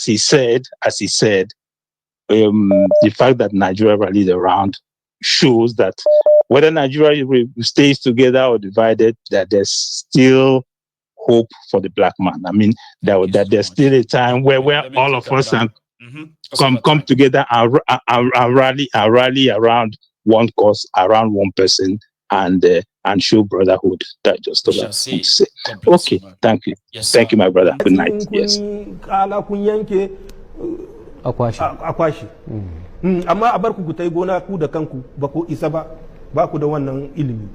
as he said, the fact that Nigeria rallied around shows that whether Nigeria stays together or divided, that there's still hope for the black man. I mean, that there's still a time where all of us come together and rally around one cause, around one person, and show brotherhood. That just all I want to say. Okay, thank you. Yes, thank you, my brother. Good night. Yes. Akwashi. Amma a bar ku tai gona ku da kanku ba ku isa ba ku da wannan ilimi.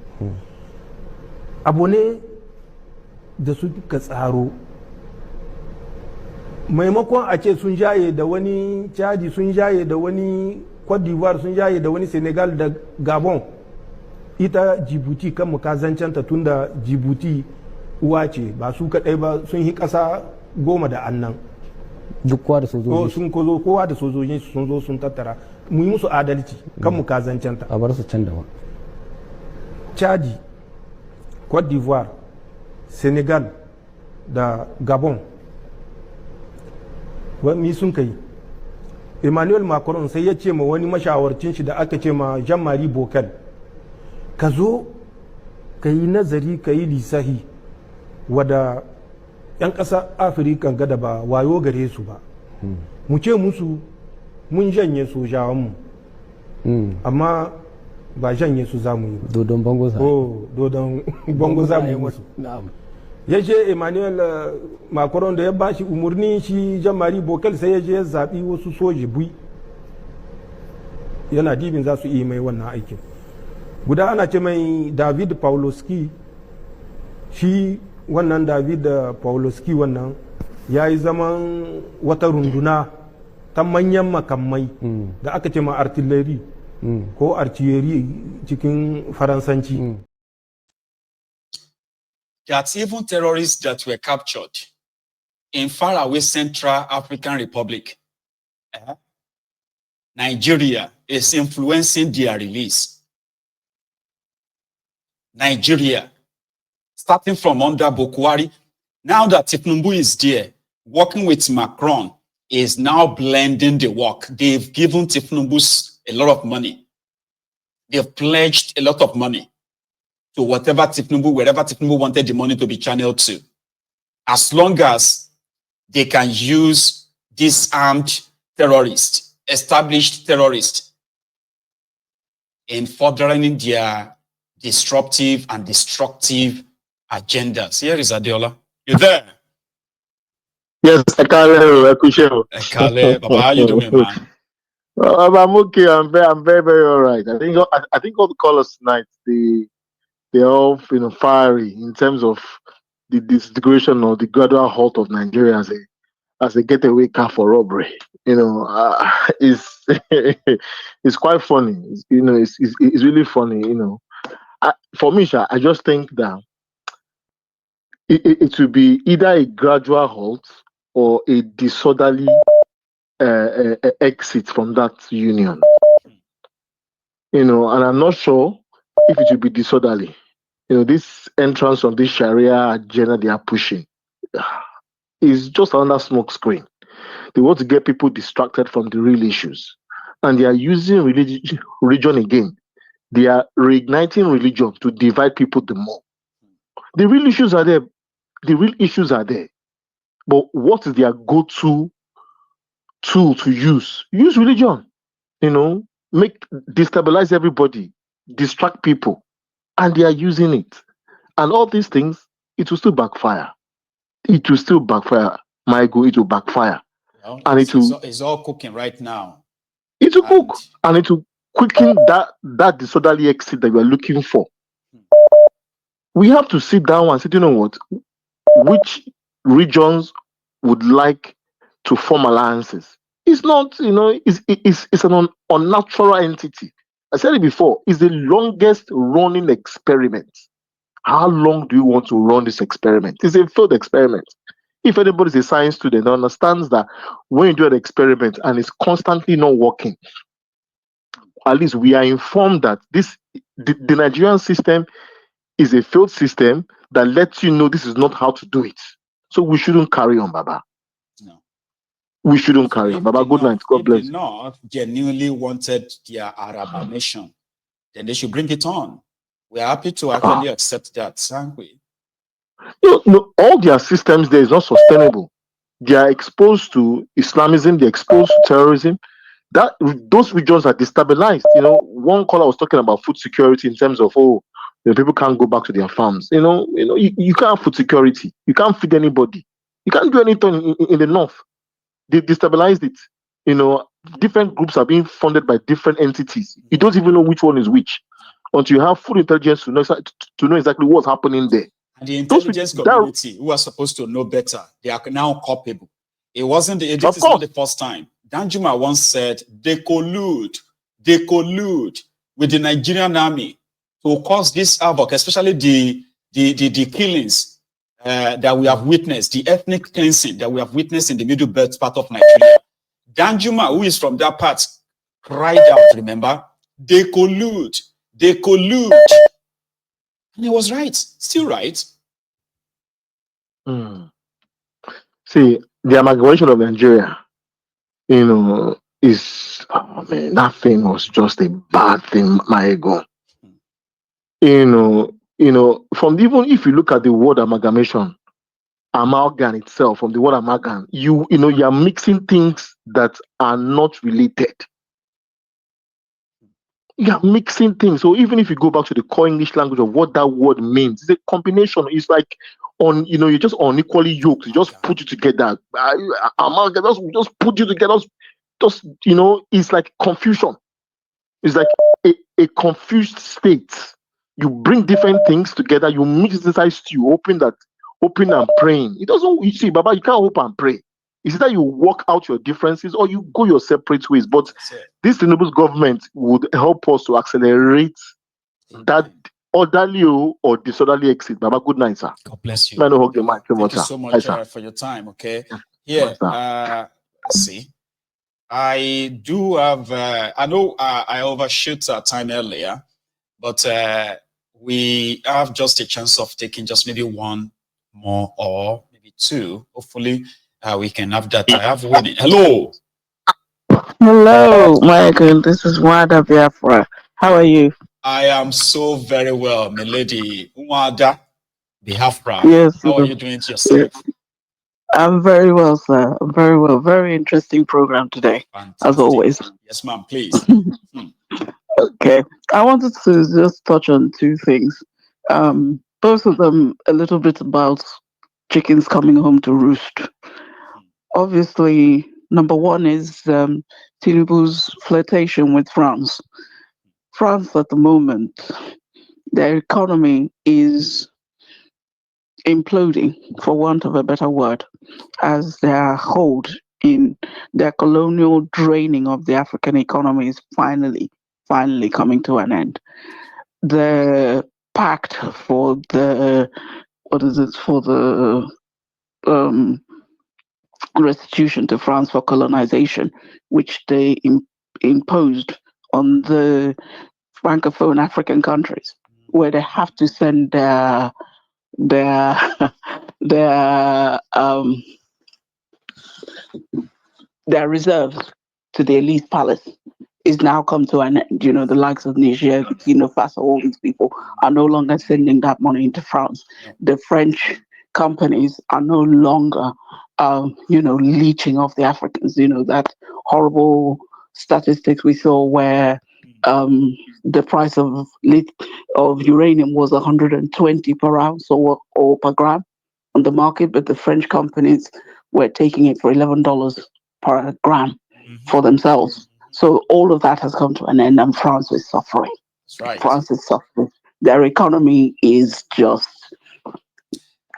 Abu ne da suka tsaro maimakon a ce sun jaye da wani Chadi, sun jaye da wani Cote d'Ivoire, sun jaye da wani Senegal da Gabon, ita Djibouti kan mu kazancanta tunda Djibouti uwa ce ba su kadai ba, sun yi kasa 10 da annan duk kowa da sojoji sun kozo kowa da sojojin sun zo sun tattara mu yi musu adalci kan mu kazancanta a bar su can da ba. Chadi, Cote d'Ivoire, Senegal da Gabon wani sun kai. Emmanuel Macron sai ya ce ma wani mashawarcin shi da aka ce ma Jean-Marie Bockel, ka zo ka yi nazari ka yi lisahi wada 'yan ƙasa Afirka gada ba wayo gare su ba, mu ce musu mun janye sojawanmu amma ba janye su za mu yi. Dodon bango za dodon bango za mu yi musu. Ya je Emmanuel Macron da ya bashi umarni shi Jean-Marie Bockel sai ya je ya zaɓi wasu soji bui yana dibin za su iya mai wannan aikin. Guda ana ce mai David Pawlowski, shi wannan David Pawlowski wannan ya yi zaman wata runduna ta manyan makamai da aka ce ma artillery ko artillery cikin Faransanci. That even terrorists that were captured in faraway Central African Republic, Nigeria is influencing their release. Nigeria, starting from under Bokwari, now that Tinubu is there, working with Macron, is now blending the work. They've given Tinubu a lot of money. They've pledged a lot of money to wherever Tinubu wanted the money to be channeled to. As long as they can use disarmed terrorists, established terrorists, in furthering their disruptive and destructive agendas. Here is Adeola. You there? Yes, Ekale, Baba, how you doing, man? I'm okay. I'm very, very all right. I think all the callers tonight, they're all fiery in terms of the disintegration or the gradual halt of Nigeria as a getaway car for robbery. It's it's quite funny. It's really funny. For me, I just think that it will be either a gradual halt or a disorderly exit from that union. And I'm not sure if it will be disorderly. This entrance of this Sharia agenda they are pushing is just another smoke screen. They want to get people distracted from the real issues. And they are using religion again. They are reigniting religion to divide people the more. The real issues are there. But what is their go-to tool to use? Use religion. Destabilize everybody, distract people. And they are using it. And all these things, it will still backfire. It will still backfire. My God, it will backfire. And it's all cooking right now. It will cook. And it will quicken that disorderly exit that we are looking for. We have to sit down and say, you know what? Which regions would like to form alliances? It's not, it's an unnatural entity. I said it before, it's the longest running experiment. How long do you want to run this experiment? It's a failed experiment. If anybody's a science student, understands that when you do an experiment and it's constantly not working, at least we are informed that the Nigerian system is a failed system that lets you know this is not how to do it. So we shouldn't carry on, Baba. No. we shouldn't carry on. Baba, good night. God If the bless. North genuinely wanted their Arab nation, then they should bring it on. We're happy to actually accept that, aren't we? No, all their systems there is not sustainable. They are exposed to Islamism, they're exposed to terrorism. Those regions are destabilized. One caller was talking about food security in terms of people can't go back to their farms. You can't have food security. You can't feed anybody. You can't do anything in the north. They destabilized it. Different groups are being funded by different entities. You don't even know which one is which until you have full intelligence to know exactly what's happening there. And the intelligence community, who are supposed to know better, they are now culpable. This is not the first time. Danjuma once said they collude with the Nigerian army to cause this havoc, especially the killings that we have witnessed, the ethnic cleansing that we have witnessed in the middle belt part of Nigeria. Danjuma, who is from that part, cried out, remember, they collude. And he was right, still right. See, the amalgamation of Nigeria, that thing was just a bad thing, my ego. From even if you look at the word amalgamation, amalgam itself, from the word amalgam, you are mixing things that are not related. You are mixing things. So even if you go back to the core English language of what that word means, it's a combination. It's like you're just unequally yoked. You just put you together. Amalgam, just put you together. It's like confusion. It's like a confused state. You bring different things together. You mix it inside stew, hoping and praying. It doesn't. You see, Baba, you can't hope and pray. It's either you work out your differences or you go your separate ways. But this Tinubu's government would help us to accelerate that orderly or disorderly exit. Baba, good night, sir. God bless you. Thank you so much for your time. Okay. Let's see. I do have. I know I overshoot our time earlier, but we have just a chance of taking just maybe one more or maybe two. Hopefully, we can have that. I have winning. Hello. Hello, Michael. This is Wada Biafra. How are you? I am so very well, my lady. Wada Biafra. Yes. How are you doing to yourself? Yes. I'm very well, sir. I'm very well. Very interesting program today, as always. Yes, ma'am. Please. Okay. I wanted to just touch on two things. Both of them a little bit about chickens coming home to roost. Obviously, number one is Tinubu's flirtation with France. France at the moment, their economy is imploding, for want of a better word, as their hold in their colonial draining of the African economy is finally coming to an end. The pact for the restitution to France for colonization, which they imposed on the Francophone African countries, where they have to send their reserves to the elite palace, is now come to an end. The likes of Niger, Burkina Faso, all these people are no longer sending that money into France. The French companies are no longer, leeching off the Africans. That horrible statistics we saw where the price of uranium was 120 per ounce or per gram on the market, but the French companies were taking it for $11 per gram for themselves. So all of that has come to an end, and France is suffering. That's right. France is suffering. Their economy is just,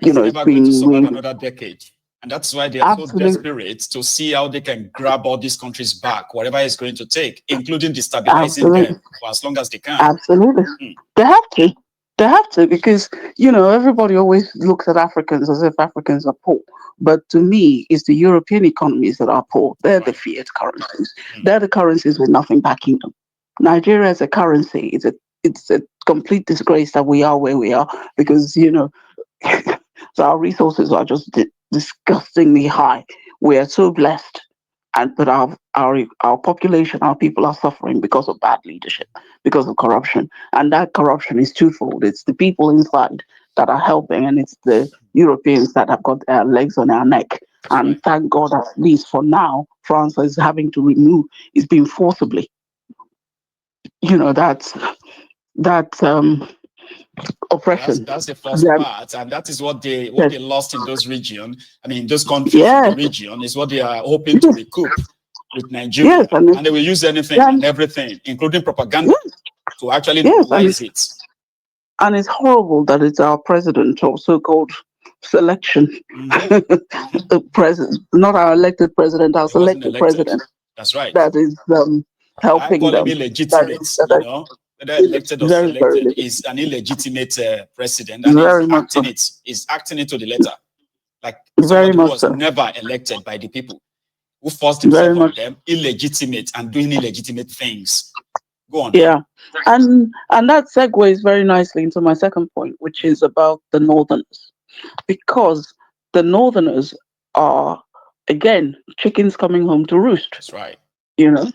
it's never going to survive another decade. And that's why they are so desperate to see how they can grab all these countries back, whatever it's going to take, including destabilizing them for as long as they can. Absolutely. They have to. They have to, because, everybody always looks at Africans as if Africans are poor. But to me, it's the European economies that are poor. They're the fiat currencies. They're the currencies with nothing backing them. Nigeria as a currency, it's a complete disgrace that we are where we are, because, so our resources are just disgustingly high. We are so blessed but our population, our people are suffering because of bad leadership, because of corruption, and that corruption is twofold. It's the people inside that are helping, and it's the Europeans that have got their legs on our neck. That's And right. thank God, at least for now, France is having to remove, is being forcibly, that oppression. That's the first That, part, and that is what yes, they lost in those region. I mean, those countries in the yes, region is what they are hoping to yes, recoup with Nigeria, yes, and and they will use anything then and everything, including propaganda, yes, to actually yes, normalize it. and it's horrible that it's our president or so-called selection president, not our elected president, our He wasn't selected elected. president That's right. that is I helping call him them. illegitimate, That whether is elected or very, very selected, little, is an illegitimate president, and very much so, he's acting it to the letter, like very somebody who much was so, never elected by the people, who forced very himself on much. them, illegitimate and doing illegitimate things. Go on now. Yeah, and that segues very nicely into my second point, which is about the Northerners, because the Northerners are again chickens coming home to roost. That's right. You know,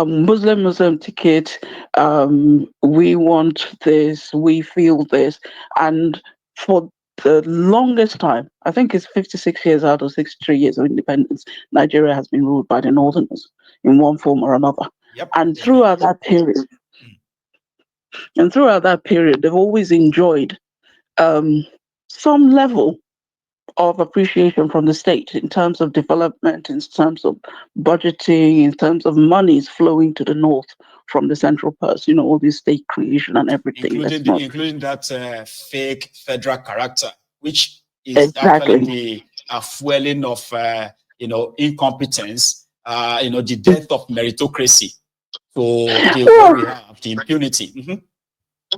Muslim ticket. We want this. We feel this, and for the longest time, I think it's 56 years out of 63 years of independence, Nigeria has been ruled by the Northerners in one form or another. Yep. And throughout that period, they've always enjoyed some level of appreciation from the state in terms of development, in terms of budgeting, in terms of monies flowing to the north from the central purse, all this state creation and everything. Including that fake federal character, which is actually Exactly. the fueling of incompetence, the death of meritocracy. So what we have, the impunity.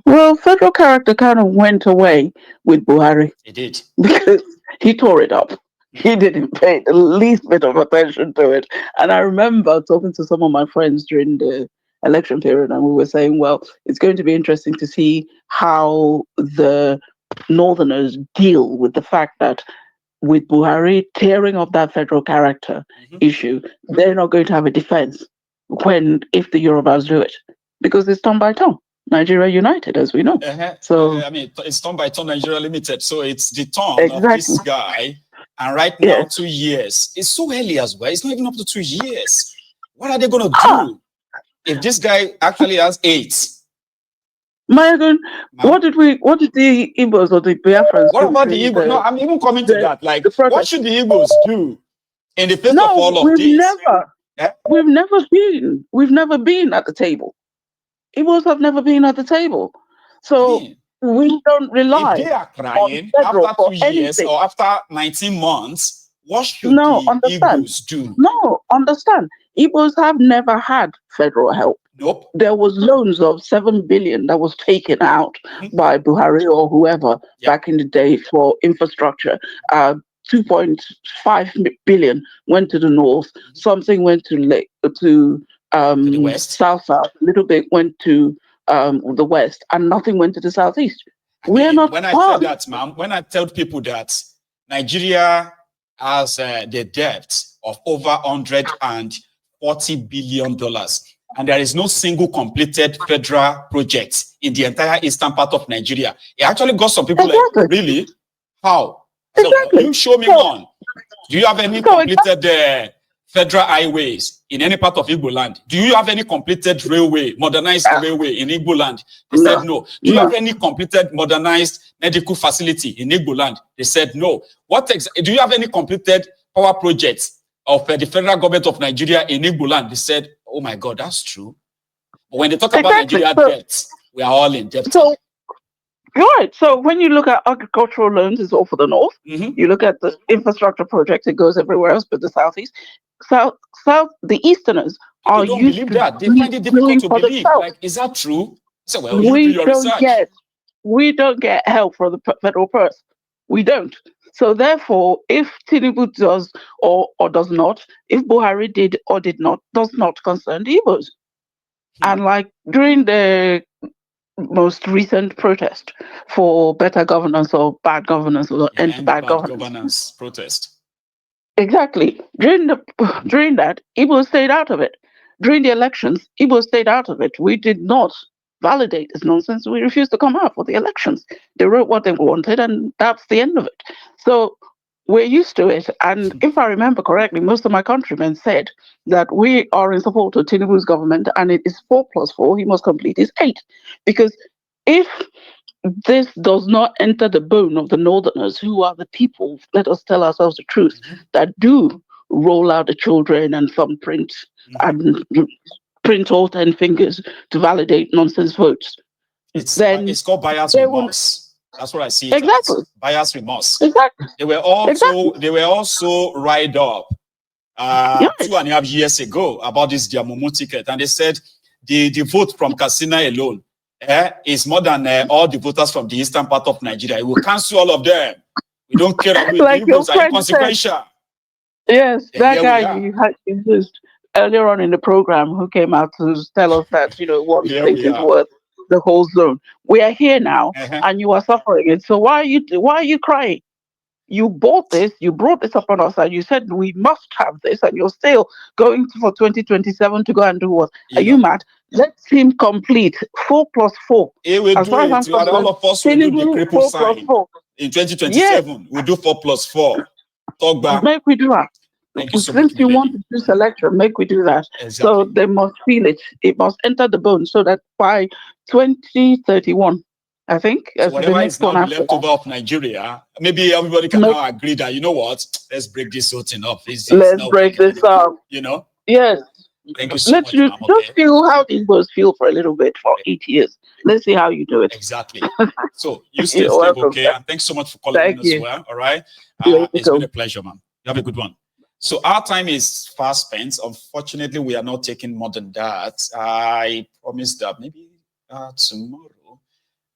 Well, federal character kind of went away with Buhari. It did. Because he tore it up. He didn't pay the least bit of attention to it. And I remember talking to some of my friends during the election period, and we were saying, well, it's going to be interesting to see how the Northerners deal with the fact that with Buhari tearing up that federal character issue, they're not going to have a defense if the Yorubas do it, because it's turn by turn. Nigeria United, as we know. So I mean, it's turn by turn Nigeria Limited. So it's the turn of this guy. And right now, 2 years. It's so early as well. It's not even up to 2 years. What are they going to do if this guy actually has 8? Mayagun, what did the Igbos or the Biafrans What about the Igbos? No, I'm even coming to that. Like, what should the Igbos do in the face of all of this? We've never been at the table. Igbos have never been at the table. So we don't rely. If they are crying after 2 years or after 19 months, what should the Igbos do? No, understand. Igbos have never had federal help. Nope. There was loans of 7 billion that was taken out by Buhari or whoever back in the day for infrastructure. 2.5 billion went to the north. Something went to the west. South. A little bit went to the west, and nothing went to the southeast. We're not. When I said that, ma'am, when I tell people that Nigeria has the debt of over $140 billion, and there is no single completed federal project in the entire eastern part of Nigeria, it actually got some people like, really? How? So you show me one. Do you have any completed federal highways in any part of Igbo land? Do you have any completed railway, modernized railway in Igbo land? They said no. Do you have any completed modernized medical facility in Igbo land? They said no. Do you have any completed power projects of the federal government of Nigeria in Igbo land? They said, oh my God, that's true. But when they talk about Nigeria debt, we are all in debt. So, right. So when you look at agricultural loans, it's all for the north. You look at the infrastructure project, it goes everywhere else but the southeast. The Easterners are don't used believe to that. They find it difficult to believe. Like, is that true? So, well, you do your research. We don't get help from the federal purse. We don't. So therefore, if Tinubu does or does not, if Buhari did or did not, does not concern the Igbos. And like during the most recent protest for better governance or bad governance or end bad governance protest. Exactly. During that, Igbo stayed out of it. During the elections, Igbo stayed out of it. We did not validate this nonsense. We refused to come out for the elections. They wrote what they wanted, and that's the end of it. So we're used to it. And if I remember correctly, most of my countrymen said that we are in support of Tinubu's government, and it is 4+4. He must complete his 8, because if this does not enter the bone of the Northerners, who are the people, let us tell ourselves the truth, that do roll out the children and thumbprint and print all 10 fingers to validate nonsense votes. It's called bias remorse. That's what I see. Exactly. Bias remorse. Exactly. They were also riled up 2.5 years ago about this Diamumu ticket, and they said the vote from Katsina alone is more than all the voters from the eastern part of Nigeria. We will cancel all of them. We don't care. Like the Igbos are inconsequential. Yes, that guy you had used earlier on in the program, who came out to tell us that, one thing is worth the whole zone. We are here now, and you are suffering it. So why are you crying? You bought this, you brought this upon us, and you said we must have this, and you're still going for 2027 to go and do what? Are you mad? Let him complete 4+4. It will do it. All of us will do the cripple sign. In 2027, we'll do 4+4. Talk back. Make we do that. Thank you so Since much, you want to do selection, make we do that. Exactly. So they must feel it. It must enter the bone, so that by 2031, I think, so whatever is now the leftover of Nigeria, maybe everybody can now agree that, you know what, let's break this whole thing up. Let's break this up. Yes. Thank you so much. Just feel how the Igbos feel for a little bit for 8 years. Let's see how you do it. Exactly. So you stay safe, okay? And thanks so much for calling in as well. All right. It's been a pleasure, man. You have a good one. So our time is fast spent. Unfortunately, we are not taking more than that. I promise that maybe tomorrow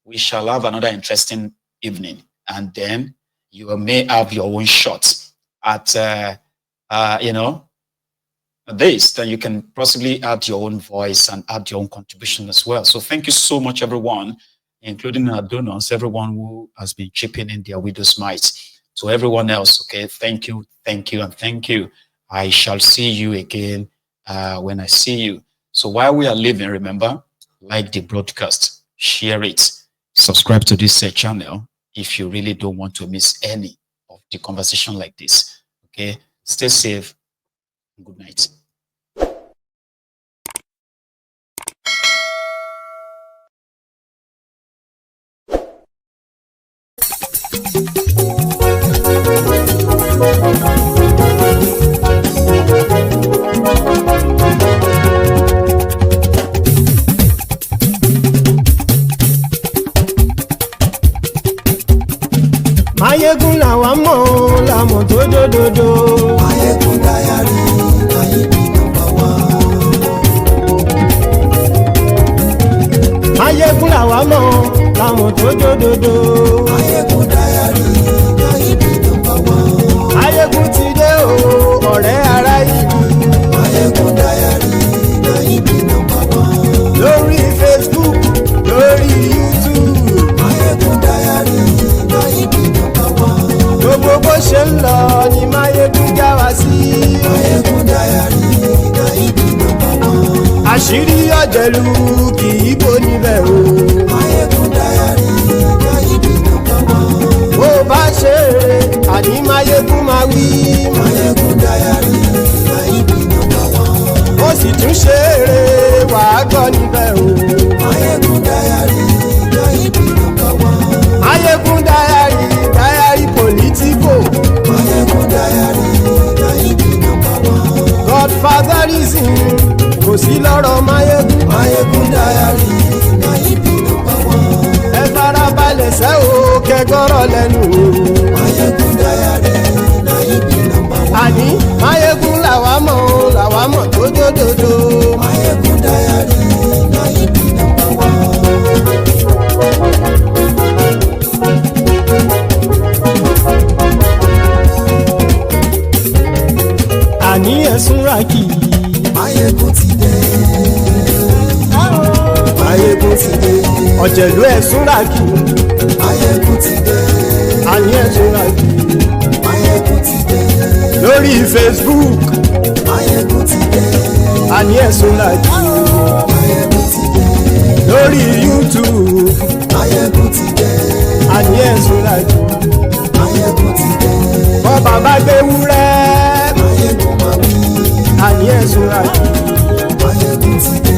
we shall have another interesting evening, and then you may have your own shot at this. Then you can possibly add your own voice and add your own contribution as well. So thank you so much, everyone, including our donors, everyone who has been chipping in their widow's mites. To everyone else, okay, thank you, and thank you. I shall see you again when I see you. So while we are leaving, remember, like the broadcast, share it, subscribe to this channel if you really don't want to miss any of the conversation like this. Okay, stay safe. Good night. Mayegun làwa mọ̀ làmọ̀ tó dòdòdò. Mayegun Diary, Nayibi #1. Mayegun làwa mọ̀ làmọ̀ tó dòdòdò. Mayegun Diary, Nayibi #1. Mayegun ti dé o, ọ̀rẹ́ ará ìlú. Mayegun Diary, Nayibi #1. Lórí Facebook, lórí YouTube. Mayegun Diary, Nayibi #1. Gbogbo bó ṣe ń lọ ni Mayegun já wa sí. Mayegun Diary, Nayibi #1. Àṣírí ọ̀jẹ̀lú kì í bò níbẹ̀ o. Mayegun Diary, Nayibi #1. Bó bá ṣe eré, àní Mayegun máa wí. Mayegun Diary, Nayibi #1. Ó sì tún ṣe eré, wàá gbọ́ níbẹ̀ o. Mayegun Diary, Nayibi #1. Mayegun Diary politico. Mayegun Diary, Nayibi #1. Godfatherism kò sí lọ́rọ̀ Mayegun. Mayegun Diary, Nayibi #1. Ẹ farabalẹ̀ sẹ́ o kẹgọ́rọ̀ lẹ́nu o. Mayegun Diary, Nayibi #1. Àní Mayegun làwa mọ̀ tó dòdòdò. Mayegun Diary, Nayibi #1. Àní ẹ̀sùn ràkì. Mayegun ti dé. Mayegun ti dé. Ọ̀jẹ̀lú ẹ̀sùn ràkì. Mayegun ti dé. Àní ẹ̀sùn ràkì. Mayegun ti dé. lórí Facebook Máyégún ti dé. àní ẹ̀sùn làjú Máyégún ti dé. lórí YouTube Máyégún ti dé. àní ẹ̀sùn làjú Máyégún ti dé. bọ́ bàbá gbé wúrẹ́ Máyégún máa wí. àní ẹ̀sùn làjú Máyégún ti dé.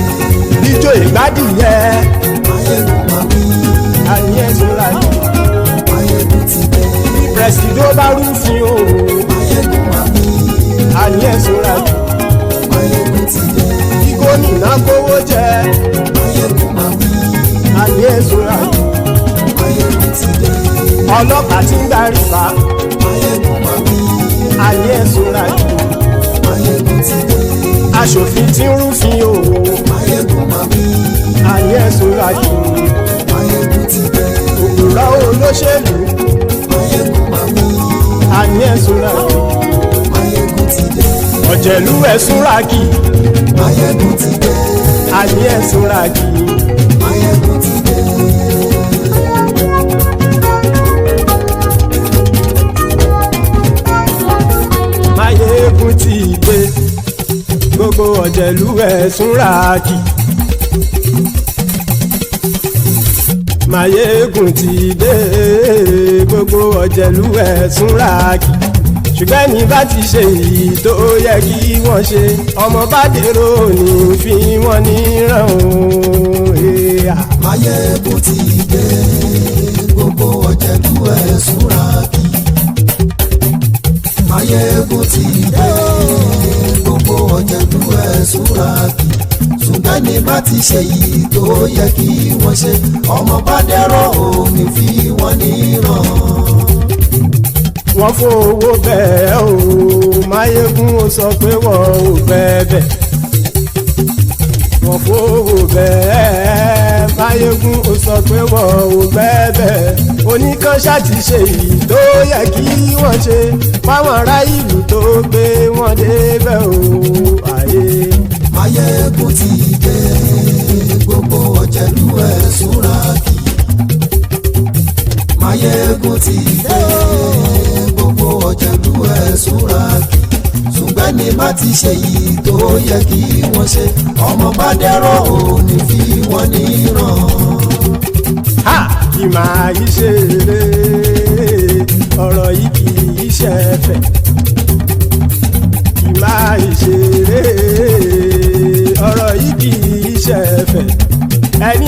ijó ìgbádìyẹ Máyégún máa wí. àní ẹ̀sùn làjú Máyégún ti dé. pẹ̀sìdó bá rúfin o Máyégún máa wí. àní ẹ̀sùn làjú Máyégún ti dé. kí gómìnà kówó jẹ Máyégún máa wí. àní ẹ̀sùn làjú Máyégún ti dé. ọlọ́pàá tí ń darí bá Máyégún máa wí. àní ẹ̀sùn làjú Máyégún ti dé. aṣòfin tí ń rúfin o Máyégún máa wí. àní ẹ̀sùn làjú Máyégún ti dé. òpùrọ́ olóṣèlú Máyégún máa wí. àní ẹ̀sùn làjú Máyégún ti dé. ọ̀jẹ̀lú ẹ̀sùn ràkì Máyégún ti dé. àní ẹ̀sùn ràkì Máyégún ti dé. Máyégún ti dé gbogbo ọ̀jẹ̀lú ẹ̀sùn ràkì Máyégún ti dé gbogbo ọ̀jẹ̀lú ẹ̀sùn ràkì ṣùgbọ́n ní bá ti ṣe èyí tó yẹ kí wọ́n ṣe ọmọ bá dèrò ní fi wọ́n níran o. Máyégún ti dé. Gbogbo ọ̀jẹ̀lú ẹ̀sùn ràkì. Máyégún ti dé. Gbogbo ọ̀jẹ̀lú ẹ̀sùn ràkì. ṣùgbọ́n ní bá ti ṣe yìí tó yẹ kí wọ́n ṣe ọmọ bá dẹ́rọ̀ òní fi wọ́n níran. wọ́n fowó bẹ́ẹ̀ o Máyégún ó sọ pé wọ́n ò fẹ́ bẹ́ẹ̀ wọ́n fowó bẹ́ẹ̀ Máyégún ó sọ pé wọ́n ò fẹ́ bẹ́ẹ̀ oníkanṣá ti ṣe èyí tó yẹ kí wọ́n ṣe fáwọn ará ìlú tó gbé wọn débẹ̀ o àyè. Máyégún ti dé gbogbo ọ̀jẹ̀lú ẹ̀ súnra kì Máyégún ti dé gbogbo ọ̀jẹ̀lú ẹ̀ súnra kì ṣùgbọ́n ní bá ti ṣe yìí tó yẹ kí wọ́n ṣe ọmọ bá dẹ́rọ̀ òní fi wọ́n níran. Ha! Kì máa yí ṣe eré ọ̀rọ̀ yìí kì í ṣe ẹ̀fẹ̀ kì máa yí ṣe eré ọ̀rọ̀ yìí kì í ṣe ẹ̀fẹ̀ ẹni.